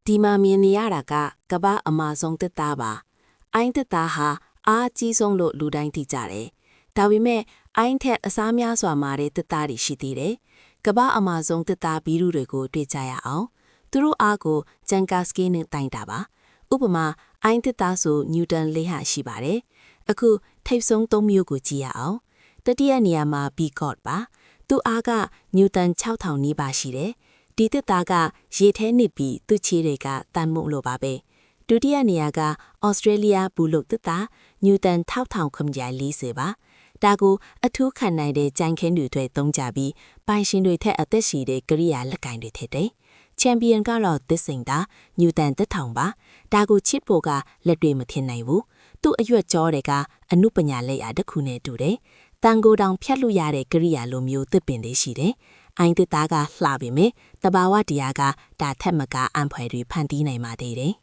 ဒီမှာမြင်နေရတာကကမ္ဘာအမာဆုံးသစ်သားပါအိုင်းသစ်သားဟာအားကြီးဆုံးလို့လူတိုင်းသိကြတယ်ဒါပေမဲ့အိုင်းထက်အစားများစွာမာတဲ့သစ်သားတွေရှိသေးတယ်ကမ္ဘာအမာဆုံးသစ်သားဘီရုတွေကိုတွေ့ကြရအောင်သူတို့အားကိုဂျန်ကာစကီနဲ့တိုင်တာပါဥပမာအိုင်းသစ်သားဆိုနျူတန်၄ဟာရှိပါတယ်အခုထိပ်ဆုံး၃မျိုးကိုကြည့်ရအောင်တတိယနေရာမှာဘီကော့ပါသူအားကနျူတန်6000နီးပါးရှိတယ်ဒီသစ်သားကရေထဲနစ်ပြီးသူ့ခြေတွေကတန်မှုလို့ပါပဲဒုတိယနေရာကဩစတြေးလျဘူလုတ်သစ်သားနျူတန်1940ပါဒါကိုအထူးခံနိုင်တဲ့ကြိုင်ခင်းတွေအတွက်သုံးကြပြီးပိုင်ရှင်တွေထက်အသက်ရှည်တဲ့ကိရိယာလက်ကင်တွေထက်တယ်ချန်ပီယံကတော့သစ်စိန်သားနျူတန်1000ပါဒါကိုချစ်ဖို့ကလက်တွေမထင်နိုင်ဘူးသူ့အရွက်ကြောတွေကအနုပညာလက်ရာတစ်ခုနဲ့တူတယ်တန်ကိုတောင်ဖြတ်လို့ရတဲ့ကိရိယာလိုမျိုးသစ်ပင်တွေရှိတယ်အိုင်းသစ်သားကလှပေမဲ့တဘာဝတရားကဒါထက်မကအံဖွယ်တွေဖန်တီးနိုင်ပါသေးတယ်